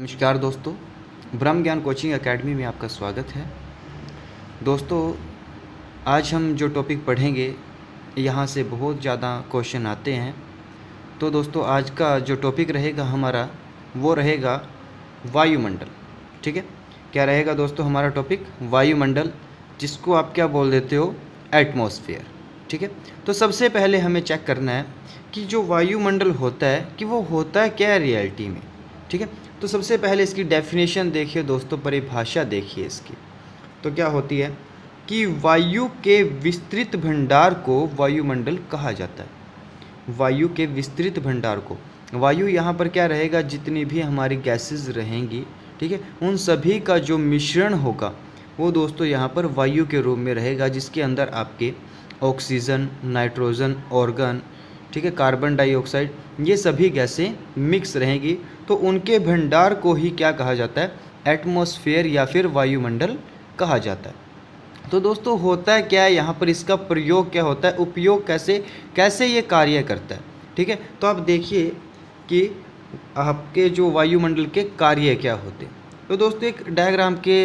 नमस्कार दोस्तों, ब्रह्म ज्ञान कोचिंग एकेडमी में आपका स्वागत है। दोस्तों, आज हम जो टॉपिक पढ़ेंगे यहाँ से बहुत ज़्यादा क्वेश्चन आते हैं। तो दोस्तों, आज का जो टॉपिक रहेगा हमारा वो रहेगा वायुमंडल। ठीक है, क्या रहेगा दोस्तों हमारा टॉपिक? वायुमंडल, जिसको आप क्या बोल देते हो? एटमॉस्फेयर। ठीक है, तो सबसे पहले हमें चेक करना है कि जो वायुमंडल होता है कि वो होता है क्या रियलिटी में। ठीक है, तो सबसे पहले इसकी डेफिनेशन देखिए दोस्तों, परिभाषा देखिए इसकी। तो क्या होती है कि वायु के विस्तृत भंडार को वायुमंडल कहा जाता है। वायु के विस्तृत भंडार को, वायु यहाँ पर क्या रहेगा? जितनी भी हमारी गैसेस रहेंगी, ठीक है, उन सभी का जो मिश्रण होगा वो दोस्तों यहाँ पर वायु के रूप में रहेगा, जिसके अंदर आपके ऑक्सीजन, नाइट्रोजन, ऑर्गन, ठीक है, कार्बन डाइऑक्साइड, ये सभी गैसें मिक्स रहेंगी। तो उनके भंडार को ही क्या कहा जाता है? एटमॉस्फेयर या फिर वायुमंडल कहा जाता है। तो दोस्तों, होता है क्या है यहाँ पर? इसका प्रयोग क्या होता है? उपयोग कैसे ये कार्य करता है? ठीक है, तो आप देखिए कि आपके जो वायुमंडल के कार्य क्या होते हैं। तो दोस्तों, एक डायग्राम के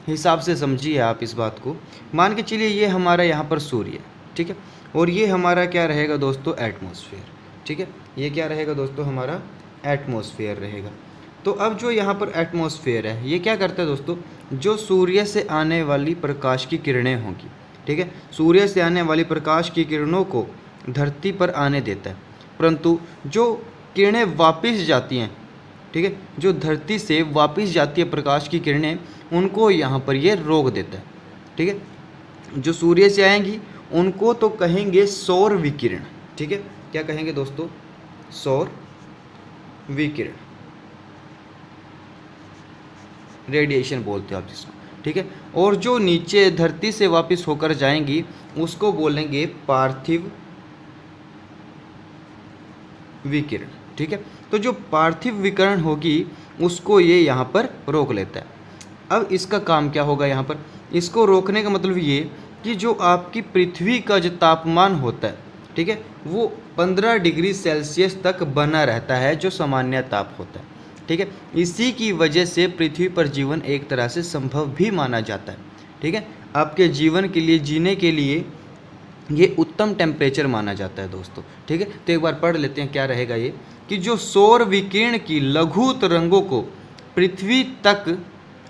हिसाब से समझिए आप इस बात को। मान के चलिए ये हमारा यहाँ पर सूर्य है, ठीक है, और ये हमारा क्या रहेगा दोस्तों? एटमॉस्फेयर। ठीक है, ये क्या रहेगा दोस्तों? हमारा एटमॉस्फेयर रहेगा। तो अब जो यहाँ पर एटमॉस्फेयर है, ये क्या करता है दोस्तों? जो सूर्य से आने वाली प्रकाश की किरणें होंगी, ठीक है, सूर्य से आने वाली प्रकाश की किरणों को धरती पर आने देता है, परंतु जो किरणें वापस जाती हैं, ठीक है, जो धरती से वापस जाती है प्रकाश की किरणें, उनको यहाँ पर ये रोक देता है। ठीक है, जो सूर्य से आएंगी उनको तो कहेंगे सौर विकिरण। ठीक है, क्या कहेंगे दोस्तों? सौर विकिरण, रेडिएशन बोलते हो आप जिसको। ठीक है, और जो नीचे धरती से वापस होकर जाएंगी उसको बोलेंगे पार्थिव विकिरण। ठीक है, तो जो पार्थिव विकिरण होगी उसको ये यहाँ पर रोक लेता है। अब इसका काम क्या होगा यहाँ पर? इसको रोकने का मतलब ये कि जो आपकी पृथ्वी का जो तापमान होता है, ठीक है, वो 15 डिग्री सेल्सियस तक बना रहता है, जो सामान्य ताप होता है। ठीक है, इसी की वजह से पृथ्वी पर जीवन एक तरह से संभव भी माना जाता है। ठीक है, आपके जीवन के लिए, जीने के लिए ये उत्तम टेम्परेचर माना जाता है दोस्तों। ठीक है, तो एक बार पढ़ लेते हैं क्या रहेगा ये, कि जो सौर विकिरण की लघु तरंगों को पृथ्वी तक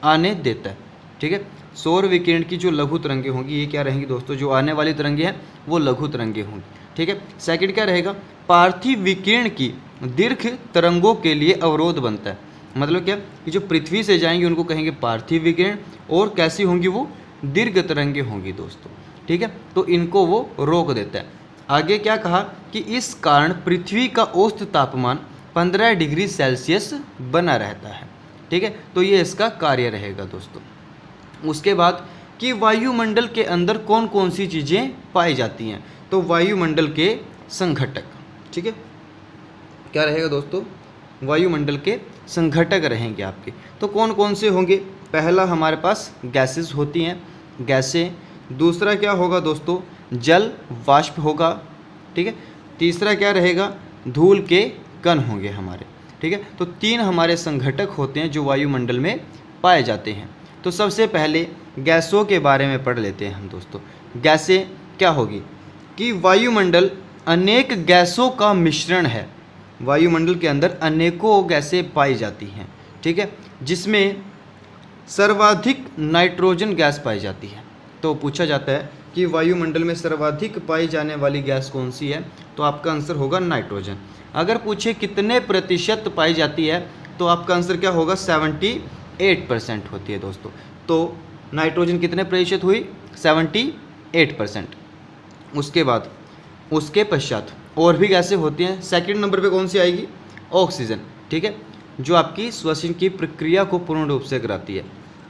आने देता है। ठीक है, सौर विकिरण की जो लघु तरंगें होंगी ये क्या रहेंगी दोस्तों? जो आने वाली तरंगें हैं वो लघु तरंगें होंगी। ठीक है, सेकंड क्या रहेगा? पार्थिव विकिरण की दीर्घ तरंगों के लिए अवरोध बनता है। मतलब क्या कि जो पृथ्वी से जाएंगे उनको कहेंगे पार्थिव विकिरण, और कैसी होंगी वो? दीर्घ तरंगें होंगी दोस्तों। ठीक है, तो इनको वो रोक देता है। आगे क्या कहा कि इस कारण पृथ्वी का औसत तापमान 15 डिग्री सेल्सियस बना रहता है। ठीक है, तो ये इसका कार्य रहेगा दोस्तों। उसके बाद कि वायुमंडल के अंदर कौन कौन सी चीज़ें पाई जाती हैं? तो वायुमंडल के संघटक। ठीक है, क्या रहेगा दोस्तों? वायुमंडल के संघटक रहेंगे आपके। तो कौन कौन से होंगे? पहला हमारे पास गैसेस होती हैं, गैसें। दूसरा क्या होगा दोस्तों? जल वाष्प होगा। ठीक है, तीसरा क्या रहेगा? धूल के कण होंगे हमारे। ठीक है, तो 3 हमारे संघटक होते हैं जो वायुमंडल में पाए जाते हैं। तो सबसे पहले गैसों के बारे में पढ़ लेते हैं हम दोस्तों। गैसें क्या होगी कि वायुमंडल अनेक गैसों का मिश्रण है। वायुमंडल के अंदर अनेकों गैसें पाई जाती हैं। ठीक है, जिसमें सर्वाधिक नाइट्रोजन गैस पाई जाती है। तो पूछा जाता है कि वायुमंडल में सर्वाधिक पाई जाने वाली गैस कौन सी है? तो आपका आंसर होगा नाइट्रोजन। अगर पूछे कितने प्रतिशत पाई जाती है तो आपका आंसर क्या होगा? 78% होती है दोस्तों। तो नाइट्रोजन कितने प्रतिशत हुई? 78%। उसके पश्चात और भी गैसें होती हैं। सेकंड नंबर पे कौन सी आएगी? ऑक्सीजन। ठीक है, जो आपकी श्वसन की प्रक्रिया को पूर्ण रूप से कराती है।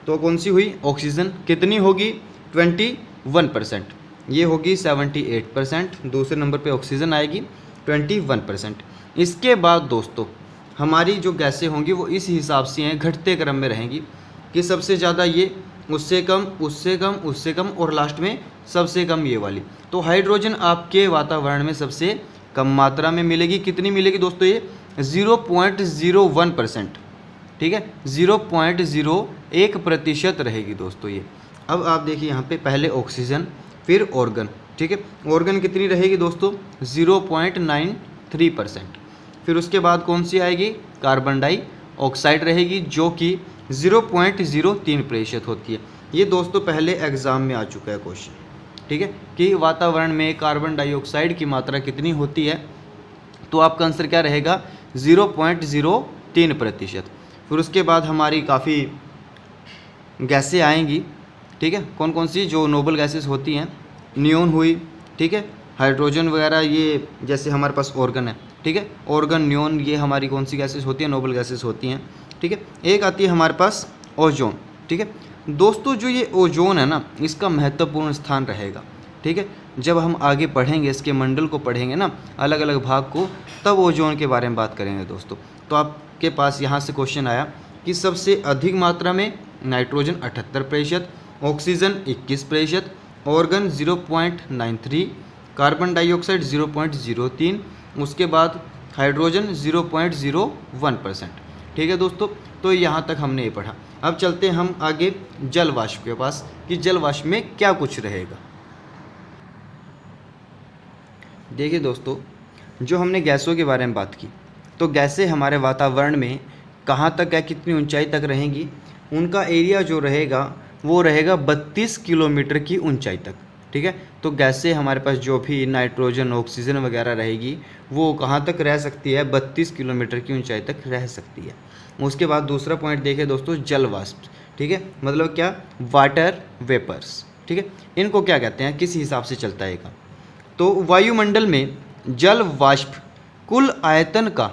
तो कौन सी हुई? ऑक्सीजन। कितनी होगी? 21%। ये होगी 78%। दूसरे नंबर पे ऑक्सीजन आएगी 21%। इसके बाद दोस्तों हमारी जो गैसें होंगी वो इस हिसाब से हैं, घटते क्रम में रहेंगी कि सबसे ज़्यादा ये, उससे कम, उससे कम, उससे कम, और लास्ट में सबसे कम ये वाली। तो हाइड्रोजन आपके वातावरण में सबसे कम मात्रा में मिलेगी। कितनी मिलेगी दोस्तों? ये 0.01%। ठीक है, 0.01% रहेगी दोस्तों ये। अब आप देखिए यहाँ पे पहले ऑक्सीजन फिर ऑर्गन, ठीक है, ऑर्गन कितनी रहेगी दोस्तों 0.93%। फिर उसके बाद कौन सी आएगी, कार्बन डाइऑक्साइड रहेगी जो कि 0.03% होती है। ये दोस्तों पहले एग्जाम में आ चुका है क्वेश्चन, ठीक है, कि वातावरण में कार्बन डाइऑक्साइड की मात्रा कितनी होती है, तो आपका आंसर क्या रहेगा 0.03%। फिर उसके बाद हमारी काफ़ी गैसें आएंगी, ठीक है, कौन कौन सी जो नोबल गैसेस होती हैं, नियोन हुई, ठीक है, हाइड्रोजन वगैरह, ये जैसे हमारे पास ऑर्गन है, ठीक है, ऑर्गन नियोन ये हमारी कौन सी गैसेस होती हैं, नोबल गैसेस होती हैं, ठीक है। एक आती है हमारे पास ओजोन, ठीक है दोस्तों, जो ये ओजोन है ना इसका महत्वपूर्ण स्थान रहेगा, ठीक है, जब हम आगे पढ़ेंगे इसके मंडल को पढ़ेंगे ना, अलग अलग भाग को, तब ओजोन के बारे में बात करेंगे दोस्तों। तो आपके पास यहाँ से क्वेश्चन आया कि सबसे अधिक मात्रा में nitrogen 78%, oxygen 21%, organ 0.93, carbon dioxide 0.03, उसके बाद हाइड्रोजन 0.01%, ठीक है दोस्तों। तो यहाँ तक हमने ये पढ़ा। अब चलते हैं हम आगे जल वाष्प के पास कि जल वाष्प में क्या कुछ रहेगा। देखिए दोस्तों, जो हमने गैसों के बारे में बात की, तो गैसें हमारे वातावरण में कहाँ तक है, कितनी ऊंचाई तक रहेंगी, उनका एरिया जो रहेगा वो रहेगा 32 किलोमीटर की ऊंचाई तक, ठीक है। तो गैसें हमारे पास जो भी नाइट्रोजन ऑक्सीजन वगैरह रहेगी वो कहाँ तक रह सकती है, 32 किलोमीटर की ऊंचाई तक रह सकती है। उसके बाद दूसरा पॉइंट देखें दोस्तों, जल वाष्प, ठीक है, मतलब क्या, वाटर वेपर्स, ठीक है, इनको क्या कहते हैं, किस हिसाब से चलता है का, तो वायुमंडल में जल वाष्प कुल आयतन का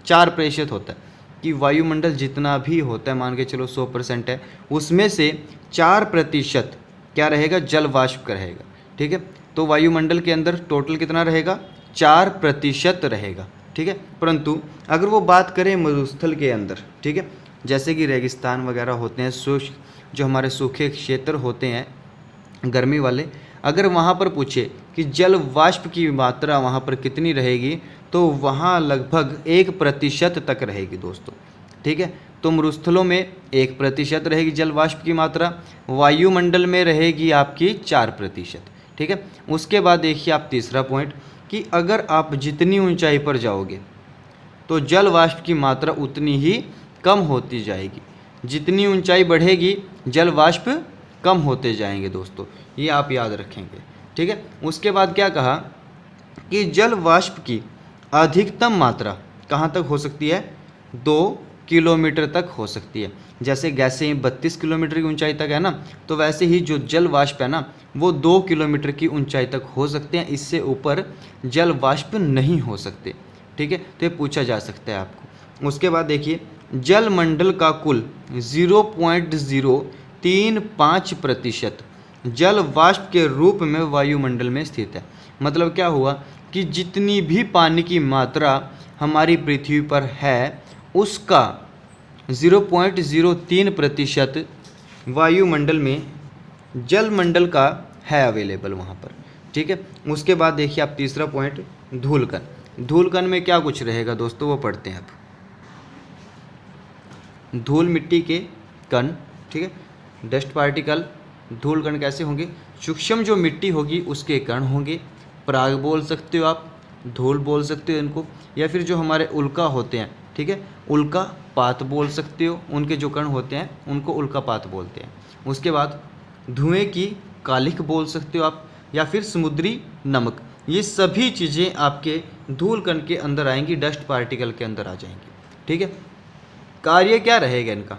4% होता है, कि वायुमंडल जितना भी होता है, मान के चलो 100% है, उसमें से 4% क्या रहेगा, जल वाष्प का रहेगा, ठीक है। तो वायुमंडल के अंदर टोटल कितना रहेगा, 4% रहेगा, ठीक है। परंतु अगर वो बात करें मरुस्थल के अंदर, ठीक है, जैसे कि रेगिस्तान वगैरह होते हैं, शुष्क जो हमारे सूखे क्षेत्र होते हैं गर्मी वाले, अगर वहाँ पर पूछे कि जल वाष्प की मात्रा वहाँ पर कितनी रहेगी, तो वहाँ लगभग 1% तक रहेगी दोस्तों, ठीक है। तो मरुस्थलों में 1% रहेगी जल वाष्प की मात्रा, वायुमंडल में रहेगी आपकी 4%, ठीक है। उसके बाद देखिए आप तीसरा पॉइंट कि अगर आप जितनी ऊंचाई पर जाओगे तो जल वाष्प की मात्रा उतनी ही कम होती जाएगी, जितनी ऊंचाई बढ़ेगी जल वाष्प कम होते जाएंगे दोस्तों, ये आप याद रखेंगे, ठीक है। उसके बाद क्या कहा कि जल वाष्प की अधिकतम मात्रा कहाँ तक हो सकती है, 2 किलोमीटर तक हो सकती है। जैसे गैसें 32 किलोमीटर की ऊंचाई तक है ना, तो वैसे ही जो जल वाष्प है ना वो 2 किलोमीटर की ऊंचाई तक हो सकते हैं, इससे ऊपर जल वाष्प नहीं हो सकते, ठीक है। तो ये पूछा जा सकता है आपको। उसके बाद देखिए जल मंडल का कुल 0.035% जल वाष्प के रूप में वायुमंडल में स्थित है। मतलब क्या हुआ कि जितनी भी पानी की मात्रा हमारी पृथ्वी पर है उसका 0.03% वायुमंडल में जल मंडल का है अवेलेबल वहाँ पर, ठीक है। उसके बाद देखिए आप तीसरा पॉइंट धूलकण। धूलकण में क्या कुछ रहेगा दोस्तों, वो पढ़ते हैं आप। धूल मिट्टी के कण, ठीक है, डस्ट पार्टिकल। धूलकण कैसे होंगे, सूक्ष्म जो मिट्टी होगी उसके कण होंगे, पराग बोल सकते हो आप, धूल बोल सकते हो इनको, या फिर जो हमारे उल्का होते हैं, ठीक है, उल्का पात बोल सकते हो, उनके जो कण होते हैं उनको उल्का पात बोलते हैं। उसके बाद धुएं की कालिख बोल सकते हो आप, या फिर समुद्री नमक। ये सभी चीज़ें आपके धूलकण के अंदर आएंगी, डस्ट पार्टिकल के अंदर आ जाएंगी, ठीक है। कार्य क्या रहेगा इनका,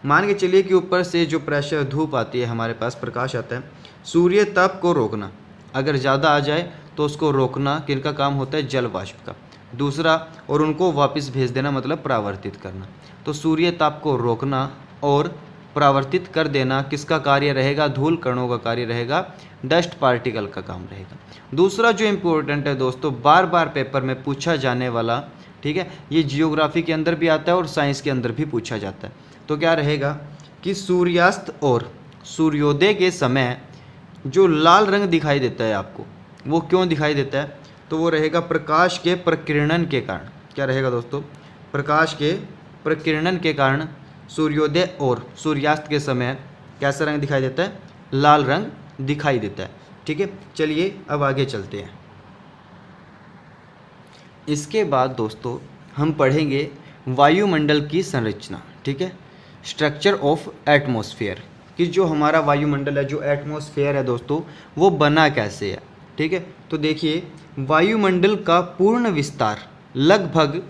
मान के चलिए कि ऊपर से जो प्रेशर धूप आती है हमारे पास, प्रकाश आता है, सूर्य ताप को रोकना, अगर ज़्यादा आ जाए तो उसको रोकना किनका काम होता है, जल वाष्प का। दूसरा, और उनको वापस भेज देना, मतलब परावर्तित करना। तो सूर्य ताप को रोकना और परावर्तित कर देना किसका कार्य रहेगा, धूल कणों का कार्य रहेगा, डस्ट पार्टिकल का काम रहेगा। दूसरा जो इम्पोर्टेंट है दोस्तों, बार बार पेपर में पूछा जाने वाला, ठीक है, ये जियोग्राफी के अंदर भी आता है और साइंस के अंदर भी पूछा जाता है, तो क्या रहेगा कि सूर्यास्त और सूर्योदय के समय जो लाल रंग दिखाई देता है आपको, वो क्यों दिखाई देता है, तो वो रहेगा प्रकाश के प्रकीर्णन के कारण। क्या रहेगा दोस्तों, प्रकाश के प्रकीर्णन के कारण सूर्योदय और सूर्यास्त के समय कैसा रंग दिखाई देता है? लाल रंग दिखाई देता है। ठीक है, चलिए अब आगे चलते हैं। इसके बाद दोस्तों हम पढ़ेंगे वायुमंडल की संरचना। ठीक है, स्ट्रक्चर ऑफ एटमॉस्फेयर, कि जो हमारा वायुमंडल है, जो एटमॉस्फेयर है दोस्तों, वो बना कैसे है। ठीक है, तो देखिए वायुमंडल का पूर्ण विस्तार लगभग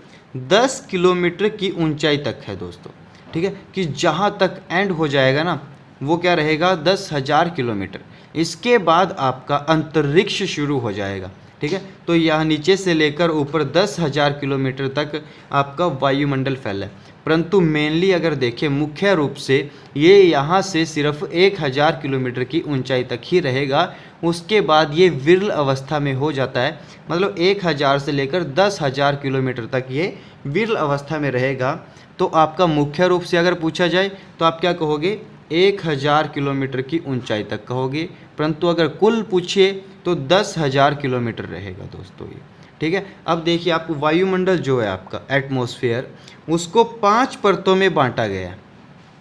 10 किलोमीटर की ऊंचाई तक है दोस्तों। ठीक है, कि जहाँ तक एंड हो जाएगा ना वो क्या रहेगा? 10,000 किलोमीटर। इसके बाद आपका अंतरिक्ष शुरू हो जाएगा। ठीक है, तो यहाँ नीचे से लेकर ऊपर 10,000 किलोमीटर तक आपका वायुमंडल फैला है। परंतु मेनली अगर देखें मुख्य रूप से ये यहाँ से सिर्फ 1,000 किलोमीटर की ऊंचाई तक ही रहेगा। उसके बाद ये विरल अवस्था में हो जाता है, मतलब 1,000 से लेकर 10,000 किलोमीटर तक ये विरल अवस्था में रहेगा। तो आपका मुख्य रूप से अगर पूछा जाए तो आप क्या कहोगे? 1,000 किलोमीटर की ऊंचाई तक कहोगे। परंतु अगर कुल पूछिए तो 10,000 किलोमीटर रहेगा दोस्तों ये। ठीक है, अब देखिए आपको वायुमंडल जो है आपका एटमॉस्फेयर, उसको 5 परतों में बांटा गया है।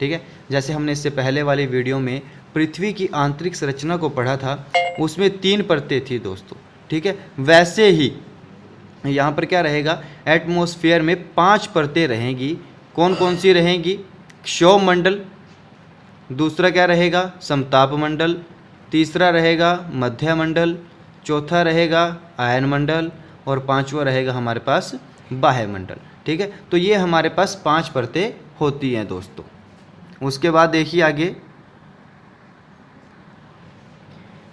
ठीक है, जैसे हमने इससे पहले वाली वीडियो में पृथ्वी की आंतरिक संरचना को पढ़ा था, उसमें 3 परतें थी दोस्तों। ठीक है, वैसे ही यहाँ पर क्या रहेगा? एटमॉस्फेयर में 5 परतें रहेंगी। कौन कौन सी रहेंगी? क्षोभ मंडल, दूसरा क्या रहेगा? समताप मंडल, तीसरा रहेगा मध्य मंडल, चौथा रहेगा आयन मंडल और पांचवा रहेगा हमारे पास बाह्य मंडल। ठीक है, तो ये हमारे पास 5 परतें होती हैं दोस्तों। उसके बाद देखिए आगे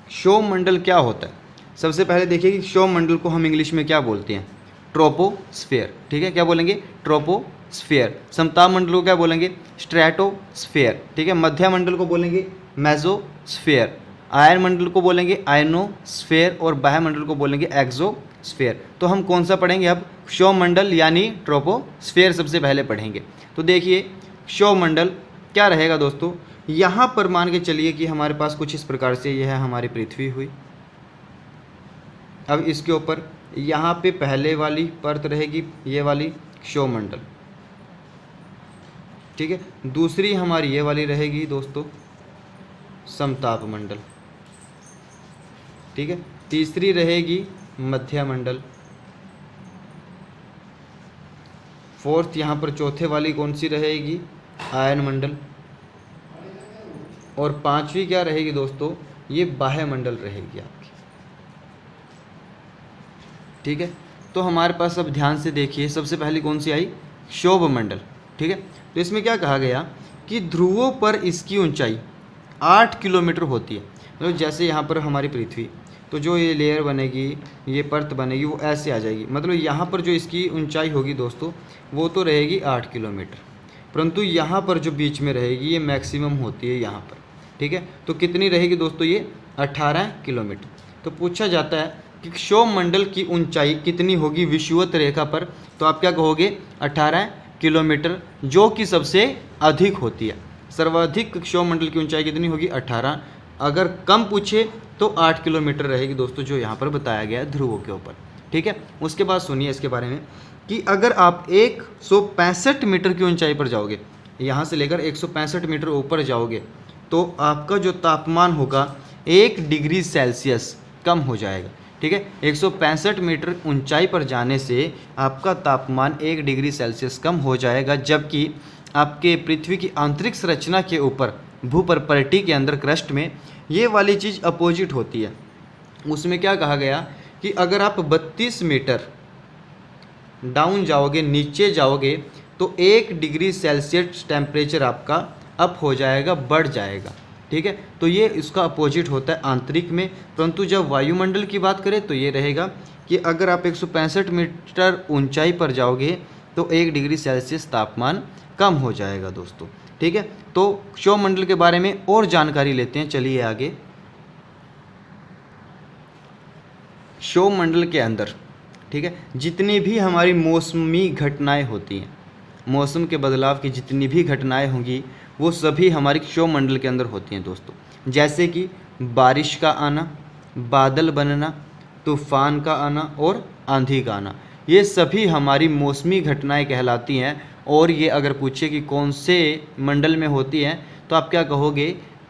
क्षोभ मंडल क्या होता है। सबसे पहले देखिए कि क्षोभ मंडल को हम इंग्लिश में क्या बोलते हैं? ट्रोपोस्फेयर। ठीक है, क्या बोलेंगे? ट्रोपोस्फेयर। समताप मंडल को क्या बोलेंगे? स्ट्रेटोस्फेयर। ठीक है, मध्य मंडल को बोलेंगे मेसोस्फेयर, आयन मंडल को बोलेंगे आयनोस्फेयर और बाह्य मंडल को बोलेंगे एक्सोस्फेयर। तो हम कौन सा पढ़ेंगे अब? क्षोभ मंडल यानी ट्रोपोस्फेयर सबसे पहले पढ़ेंगे। तो देखिए क्षोभ मंडल क्या रहेगा दोस्तों? यहाँ पर मान के चलिए कि हमारे पास कुछ इस प्रकार से यह है हमारी पृथ्वी हुई। अब इसके ऊपर यहाँ पे पहले वाली परत रहेगी ये वाली क्षोभ मंडल। ठीक है, दूसरी हमारी ये वाली रहेगी दोस्तों समताप मंडल। ठीक है, तीसरी रहेगी मध्य मंडल। फोर्थ यहाँ पर चौथे वाली कौन सी रहेगी? आयन मंडल। और पांचवी क्या रहेगी दोस्तों? ये बाह्य मंडल रहेगी आपकी। ठीक है, तो हमारे पास अब ध्यान से देखिए सबसे पहली कौन सी आई? क्षोभ मंडल। ठीक है, तो इसमें क्या कहा गया कि ध्रुवों पर इसकी ऊंचाई 8 किलोमीटर होती है। मतलब जैसे यहाँ पर हमारी पृथ्वी, तो जो ये लेयर बनेगी, ये परत बनेगी, वो ऐसे आ जाएगी। मतलब यहाँ पर जो इसकी ऊंचाई होगी दोस्तों वो तो रहेगी 8 किलोमीटर, परंतु यहाँ पर जो बीच में रहेगी ये मैक्सिमम होती है यहाँ पर। ठीक है, तो कितनी रहेगी दोस्तों? ये 18 किलोमीटर। तो पूछा जाता है कि क्षोभ मंडल की ऊंचाई कितनी होगी विषुवत रेखा पर? तो आप क्या कहोगे? 18 किलोमीटर, जो कि सबसे अधिक होती है। सर्वाधिक क्षोभ मंडल की ऊंचाई कितनी होगी? 18। अगर कम पूछे तो 8 किलोमीटर रहेगी दोस्तों, जो यहाँ पर बताया गया है ध्रुवों के ऊपर। ठीक है, उसके बाद सुनिए इसके बारे में कि अगर आप 165 मीटर की ऊंचाई पर जाओगे, यहाँ से लेकर 165 मीटर ऊपर जाओगे, तो आपका जो तापमान होगा 1 डिग्री सेल्सियस कम हो जाएगा। ठीक है, 165 मीटर ऊंचाई पर जाने से आपका तापमान 1 डिग्री सेल्सियस कम हो जाएगा, जबकि आपके पृथ्वी की आंतरिक संरचना के ऊपर भूपर्पटी के अंदर क्रस्ट में ये वाली चीज़ अपोजिट होती है। उसमें क्या कहा गया कि अगर आप 32 मीटर डाउन जाओगे, नीचे जाओगे, तो 1 डिग्री सेल्सियस टेम्परेचर आपका अप हो जाएगा, बढ़ जाएगा। ठीक है, तो ये इसका अपोजिट होता है आंतरिक में। परंतु जब वायुमंडल की बात करें तो ये रहेगा कि अगर आप 165 मीटर ऊंचाई पर जाओगे तो 1 डिग्री सेल्सियस तापमान कम हो जाएगा दोस्तों। ठीक है, तो क्षोभ मंडल के बारे में और जानकारी लेते हैं। चलिए आगे। क्षोभ मंडल के अंदर, ठीक है, जितनी भी हमारी मौसमी घटनाएं होती हैं, मौसम के बदलाव की जितनी भी घटनाएं होंगी वो सभी हमारी क्षोभ मंडल के अंदर होती हैं दोस्तों। जैसे कि बारिश का आना, बादल बनना, तूफान का आना और आंधी का आना, ये सभी हमारी मौसमी घटनाएं कहलाती हैं और ये अगर पूछे कि कौन से मंडल में होती हैं तो आप क्या कहोगे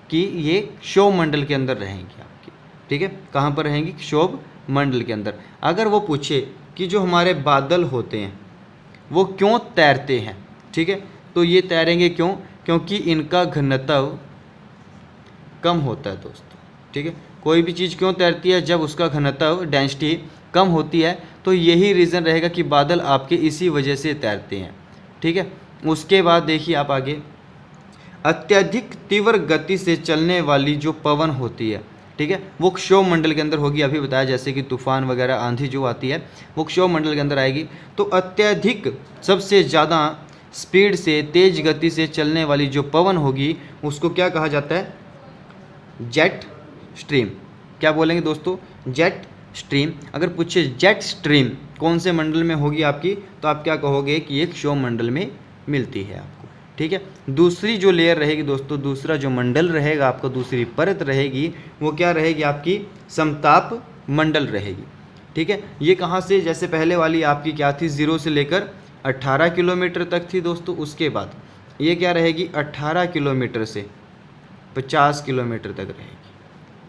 कि ये क्षोभ मंडल के अंदर रहेंगी आपकी, ठीक है। कहाँ पर रहेंगी? क्षोभ मंडल के अंदर। अगर वो पूछे कि जो हमारे बादल होते हैं वो क्यों तैरते हैं, ठीक है, तो ये तैरेंगे क्यों? क्योंकि इनका घनत्व कम होता है दोस्तों, ठीक है। कोई भी चीज़ क्यों तैरती है? जब उसका घनत्व डेंसिटी कम होती है, तो यही रीज़न रहेगा कि बादल आपके इसी वजह से तैरते हैं, ठीक है। उसके बाद देखिए आप आगे, अत्यधिक तीव्र गति से चलने वाली जो पवन होती है, ठीक है, वो क्षोभ मंडल के अंदर होगी। अभी बताया जैसे कि तूफान वगैरह आंधी जो आती है वो क्षोभ मंडल के अंदर आएगी। तो अत्यधिक सबसे ज़्यादा स्पीड से तेज गति से चलने वाली जो पवन होगी उसको क्या कहा जाता है? Jet stream. क्या बोलेंगे दोस्तों? Jet stream. अगर पूछे जेट स्ट्रीम कौन से मंडल में होगी आपकी, तो आप क्या कहोगे कि ये क्षोभ मंडल में मिलती है आपको, ठीक है। दूसरी जो लेयर रहेगी दोस्तों, दूसरा जो मंडल रहेगा आपका, दूसरी परत रहेगी, वो क्या रहेगी आपकी? समताप मंडल रहेगी, ठीक है। ये कहाँ से? जैसे पहले वाली आपकी क्या थी? 0 से लेकर 18 किलोमीटर तक थी दोस्तों। उसके बाद ये क्या रहेगी? 18 किलोमीटर से 50 किलोमीटर तक रहेगी,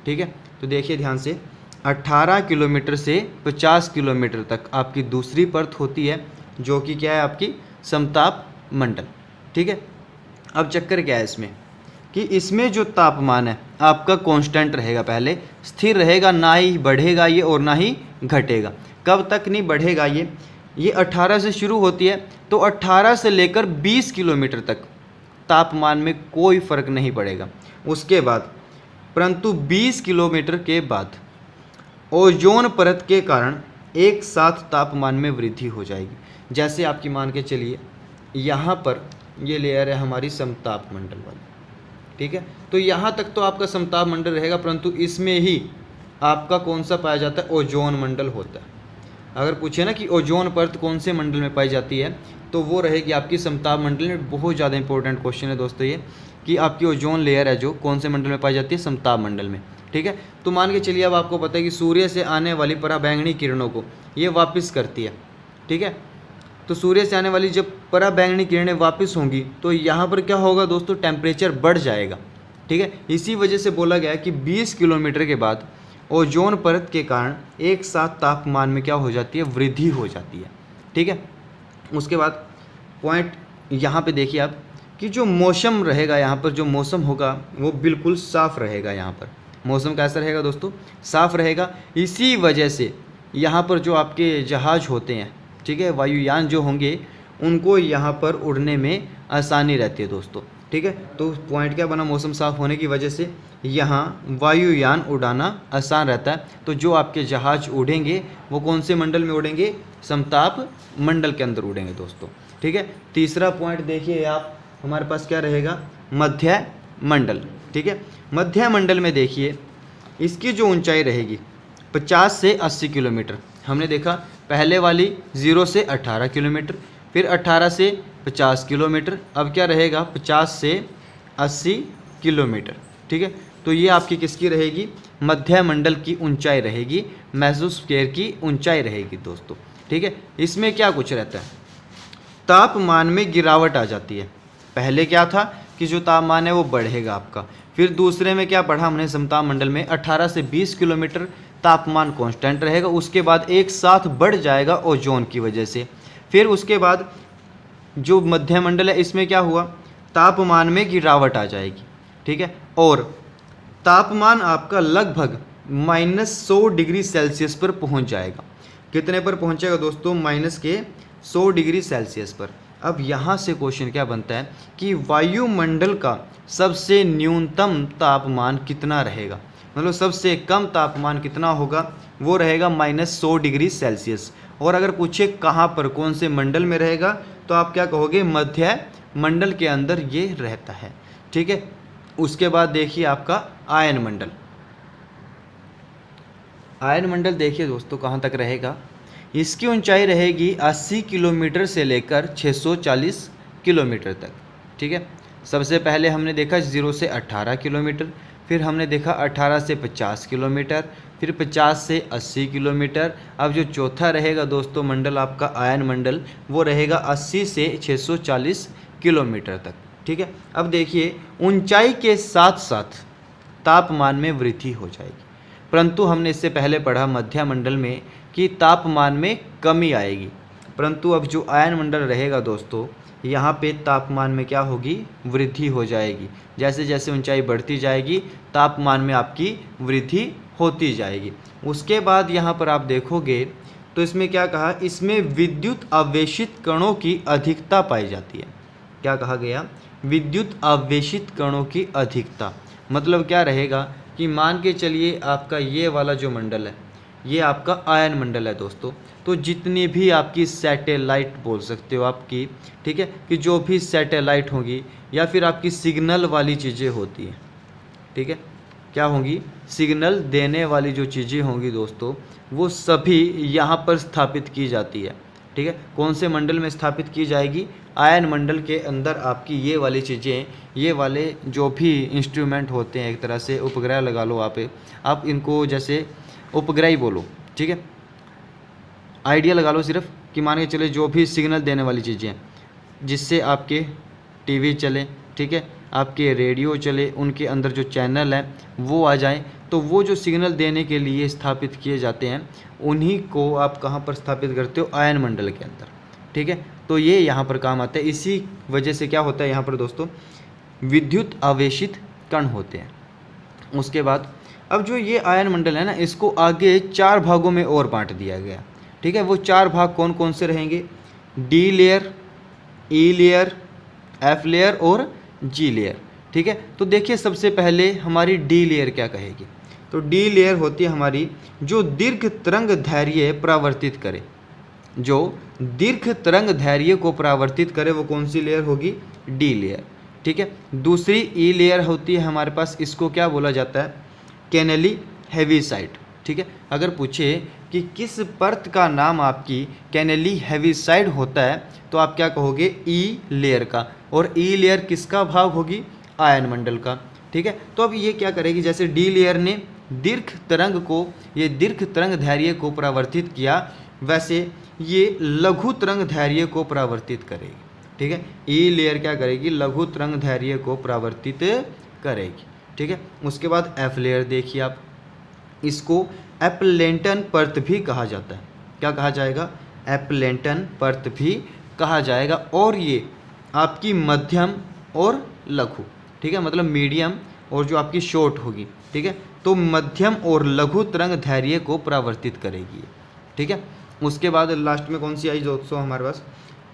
ठीक है। तो देखिए ध्यान से, 18 किलोमीटर से 50 किलोमीटर तक आपकी दूसरी परत होती है, जो कि क्या है आपकी? समताप मंडल, ठीक है। अब चक्कर क्या है इसमें कि इसमें जो तापमान है आपका कांस्टेंट रहेगा, पहले स्थिर रहेगा, ना ही बढ़ेगा ये और ना ही घटेगा। कब तक नहीं बढ़ेगा ये 18 से शुरू होती है, तो 18 से लेकर 20 किलोमीटर तक तापमान में कोई फ़र्क नहीं पड़ेगा। उसके बाद परंतु 20 किलोमीटर के बाद ओजोन परत के कारण एक साथ तापमान में वृद्धि हो जाएगी। जैसे आपकी मान के चलिए यहाँ पर ये लेयर है हमारी समताप मंडल वाली, ठीक है। तो यहाँ तक तो आपका समताप मंडल रहेगा, परंतु इसमें ही आपका कौन सा पाया जाता है? ओजोन मंडल होता है। अगर पूछे ना कि ओजोन परत कौन से मंडल में पाई जाती है, तो वो रहेगी आपकी समताप मंडल में। बहुत ज़्यादा इंपॉर्टेंट क्वेश्चन है दोस्तों ये, कि आपकी ओजोन लेयर है जो कौन से मंडल में पाई जाती है? समताप मंडल में, ठीक है। तो मान के चलिए अब आपको पता है कि सूर्य से आने वाली पराबैंगनी किरणों को ये वापस करती है, ठीक है। तो सूर्य से आने वाली जब पराबैंगनी किरणें वापस होंगी तो यहाँ पर क्या होगा दोस्तों? टेम्परेचर बढ़ जाएगा, ठीक है। इसी वजह से बोला गया है कि 20 किलोमीटर के बाद ओजोन परत के कारण एक साथ तापमान में क्या हो जाती है? वृद्धि हो जाती है, ठीक है। उसके बाद पॉइंट यहाँ पे देखिए आप कि जो मौसम रहेगा, यहाँ पर जो मौसम होगा वो बिल्कुल साफ़ रहेगा। यहाँ पर मौसम कैसा रहेगा दोस्तों? साफ़ रहेगा। इसी वजह से यहाँ पर जो आपके जहाज होते हैं, ठीक है, वायुयान जो होंगे, उनको यहाँ पर उड़ने में आसानी रहती है दोस्तों, ठीक है। तो पॉइंट क्या बना? मौसम साफ़ होने की वजह से यहाँ वायुयान उड़ाना आसान रहता है। तो जो आपके जहाज उड़ेंगे वो कौन से मंडल में उड़ेंगे? समताप मंडल के अंदर उड़ेंगे दोस्तों, ठीक है। तीसरा पॉइंट देखिए आप, हमारे पास क्या रहेगा? मध्य मंडल, ठीक है। मध्य मंडल में देखिए इसकी जो ऊंचाई रहेगी 50 से 80 किलोमीटर। हमने देखा पहले वाली 0 से 18 किलोमीटर, फिर 18 से 50 किलोमीटर, अब क्या रहेगा? 50 से 80 किलोमीटर, ठीक है। तो ये आपकी किसकी रहेगी? मध्य मंडल की ऊंचाई रहेगी, मेसोस्फीयर की ऊंचाई रहेगी दोस्तों, ठीक है। इसमें क्या कुछ रहता है? तापमान में गिरावट आ जाती है। पहले क्या था कि जो तापमान है वो बढ़ेगा आपका, फिर दूसरे में क्या पढ़ा हमने? समताप मंडल में 18 से 20 किलोमीटर तापमान कांस्टेंट रहेगा, उसके बाद एक साथ बढ़ जाएगा ओजोन की वजह से। फिर उसके बाद जो मध्य मंडल है इसमें क्या हुआ? तापमान में गिरावट आ जाएगी, ठीक है। और तापमान आपका लगभग -100 डिग्री सेल्सियस पर पहुंच जाएगा। कितने पर पहुंचेगा दोस्तों? -100 डिग्री सेल्सियस पर। अब यहाँ से क्वेश्चन क्या बनता है कि वायुमंडल का सबसे न्यूनतम तापमान कितना रहेगा? मतलब सबसे कम तापमान कितना होगा? वो रहेगा -100 डिग्री सेल्सियस। और अगर पूछे कहाँ पर, कौन से मंडल में रहेगा, तो आप क्या कहोगे? मध्य मंडल के अंदर ये रहता है, ठीक है। उसके बाद देखिए आपका आयन मंडल। आयन मंडल देखिए दोस्तों कहाँ तक रहेगा? इसकी ऊंचाई रहेगी 80 किलोमीटर से लेकर 640 किलोमीटर तक, ठीक है। सबसे पहले हमने देखा 0 से 18 किलोमीटर, फिर हमने देखा 18 से 50 किलोमीटर, फिर 50 से 80 किलोमीटर। अब जो चौथा रहेगा दोस्तों मंडल आपका आयन मंडल, वो रहेगा 80 से 640 किलोमीटर तक। ठीक है, अब देखिए ऊंचाई के साथ साथ तापमान में वृद्धि हो जाएगी, परंतु हमने इससे पहले पढ़ा मध्य मंडल में कि तापमान में कमी आएगी, परंतु अब जो आयन मंडल रहेगा दोस्तों यहाँ पे तापमान में क्या होगी, वृद्धि हो जाएगी। जैसे जैसे ऊंचाई बढ़ती जाएगी तापमान में आपकी वृद्धि होती जाएगी। उसके बाद यहाँ पर आप देखोगे तो इसमें क्या कहा, इसमें विद्युत आवेशित कणों की अधिकता पाई जाती है। क्या कहा गया, विद्युत आवेशित कणों की अधिकता। मतलब क्या रहेगा कि मान के चलिए आपका ये वाला जो मंडल है ये आपका आयन मंडल है दोस्तों, तो जितनी भी आपकी सैटेलाइट बोल सकते हो आपकी, ठीक है, कि जो भी सैटेलाइट होगी या फिर आपकी सिग्नल वाली चीज़ें होती हैं, ठीक है, क्या होंगी, सिग्नल देने वाली जो चीज़ें होंगी दोस्तों वो सभी यहाँ पर स्थापित की जाती है। ठीक है, कौन से मंडल में स्थापित की जाएगी, आयन मंडल के अंदर आपकी ये वाली चीज़ें, ये वाले जो भी इंस्ट्रूमेंट होते हैं, एक तरह से उपग्रह लगा लो आप इनको जैसे उपग्रह ही बोलो, ठीक है, आइडिया लगा लो सिर्फ कि मान के चले जो भी सिग्नल देने वाली चीज़ें हैं जिससे आपके टीवी चले, ठीक है, आपके रेडियो चले, उनके अंदर जो चैनल हैं वो आ जाएं, तो वो जो सिग्नल देने के लिए स्थापित किए जाते हैं उन्हीं को आप कहाँ पर स्थापित करते हो, आयन मंडल के अंदर। ठीक है, तो ये यहाँ पर काम आता है। इसी वजह से क्या होता है यहाँ पर दोस्तों, विद्युत आवेशित कण होते हैं। उसके बाद अब जो ये आयन मंडल है ना, इसको आगे 4 भागों में और बांट दिया गया। ठीक है, वो 4 भाग कौन कौन से रहेंगे, डी लेयर, ई लेयर, एफ लेयर और जी लेयर। ठीक है, तो देखिए सबसे पहले हमारी डी लेयर क्या कहेगी, तो डी लेयर होती है हमारी जो दीर्घ तरंग दैर्घ्य परावर्तित करे, जो दीर्घ तरंग दैर्घ्य को परावर्तित करे वो कौन सी लेयर होगी, डी लेयर। ठीक है, दूसरी ई लेयर होती है हमारे पास, इसको क्या बोला जाता है, कैनेली हेवीसाइड। ठीक है, अगर पूछे कि किस परत का नाम आपकी कैनेली हेवीसाइड होता है तो आप क्या कहोगे, ई लेयर का, और ई लेयर किसका भाग होगी, आयन मंडल का। ठीक है, तो अब ये क्या करेगी, जैसे डी लेयर ने दीर्घ तरंग को, ये दीर्घ तरंग दैर्घ्य को परावर्तित किया, वैसे ये लघु तरंग दैर्घ्य को परावर्तित करेगी। ठीक है, ई लेयर क्या करेगी, लघु तरंग दैर्घ्य को परावर्तित करेगी। ठीक है, उसके बाद एफ लेयर देखिए आप, इसको एप्लेंटन परत भी कहा जाता है। क्या कहा जाएगा, एप्लेंटन परत भी कहा जाएगा, और ये आपकी मध्यम और लघु, ठीक है, मतलब मीडियम और जो आपकी शॉर्ट होगी, ठीक है, तो मध्यम और लघु तरंग दैर्घ्य को परावर्तित करेगी। ठीक है, उसके बाद लास्ट में कौन सी आई दोस्तों हमारे पास,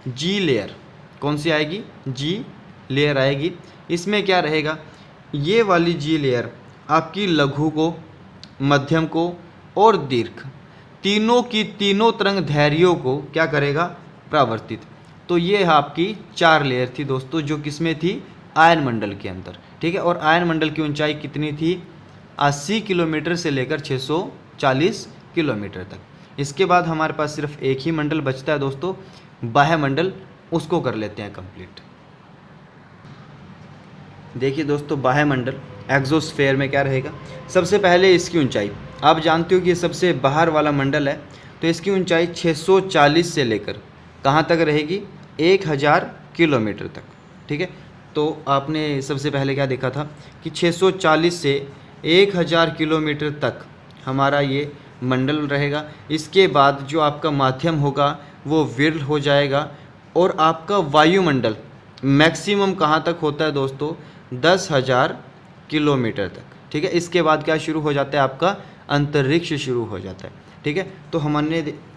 जी लेयर। कौन सी आएगी, जी लेयर आएगी। इसमें क्या रहेगा, ये वाली जी लेयर आपकी लघु को, मध्यम को और दीर्घ तीनों की तीनों तरंग दैर्घ्यों को क्या करेगा, परावर्तित। तो ये आपकी 4 लेयर थी दोस्तों, जो किसमें थी, आयन मंडल के अंदर। ठीक है, और आयन मंडल की ऊंचाई कितनी थी, 80 किलोमीटर से लेकर 640 किलोमीटर तक। इसके बाद हमारे पास सिर्फ एक ही मंडल बचता है दोस्तों, बाह्य मंडल, उसको कर लेते हैं कंप्लीट। देखिए दोस्तों, बाह्य मंडल एक्सोस्फेयर में क्या रहेगा, सबसे पहले इसकी ऊंचाई, आप जानते हो कि ये सबसे बाहर वाला मंडल है, तो इसकी ऊंचाई 640 से लेकर कहाँ तक रहेगी, 1000 किलोमीटर तक। ठीक है, तो आपने सबसे पहले क्या देखा था कि 640 से 1000 किलोमीटर तक हमारा ये मंडल रहेगा। इसके बाद जो आपका माध्यम होगा वो विरल हो जाएगा, और आपका वायुमंडल मैक्सिमम कहाँ तक होता है दोस्तों, 10,000 किलोमीटर तक। ठीक है, इसके बाद क्या शुरू हो जाता है, आपका अंतरिक्ष शुरू हो जाता है। ठीक है, तो हम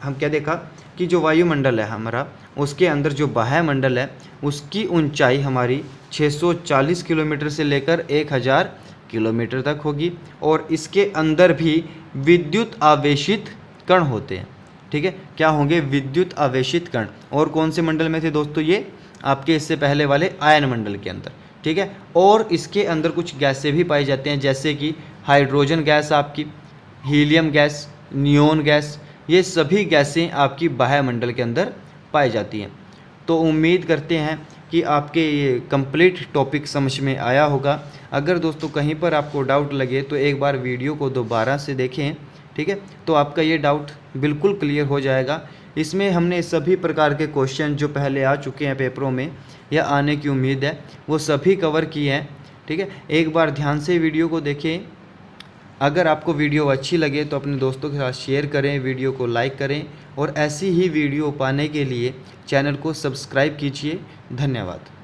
क्या देखा कि जो वायुमंडल है हमारा, उसके अंदर जो बाह्य मंडल है उसकी ऊंचाई हमारी 640 किलोमीटर से लेकर 1000 किलोमीटर तक होगी, और इसके अंदर भी विद्युत आवेशित कण होते हैं। ठीक है, क्या होंगे, विद्युत आवेशित कण। और कौन से मंडल में थे दोस्तों, ये आपके इससे पहले वाले आयन मंडल के अंदर। ठीक है, और इसके अंदर कुछ गैसें भी पाई जाती हैं, जैसे कि हाइड्रोजन गैस आपकी, हीलियम गैस, नियोन गैस, ये सभी गैसें आपकी बाह्य मंडल के अंदर पाई जाती हैं। तो उम्मीद करते हैं कि आपके ये कंप्लीट टॉपिक समझ में आया होगा। अगर दोस्तों कहीं पर आपको डाउट लगे तो एक बार वीडियो को दोबारा से देखें, ठीक है। तो आपका ये डाउट बिल्कुल क्लियर हो जाएगा। इसमें हमने सभी प्रकार के क्वेश्चन जो पहले आ चुके हैं पेपरों में या आने की उम्मीद है वो सभी कवर किए हैं, ठीक है। एक बार ध्यान से वीडियो को देखें। अगर आपको वीडियो अच्छी लगे तो अपने दोस्तों के साथ शेयर करें, वीडियो को लाइक करें और ऐसी ही वीडियो पाने के लिए चैनल को सब्सक्राइब कीजिए। धन्यवाद।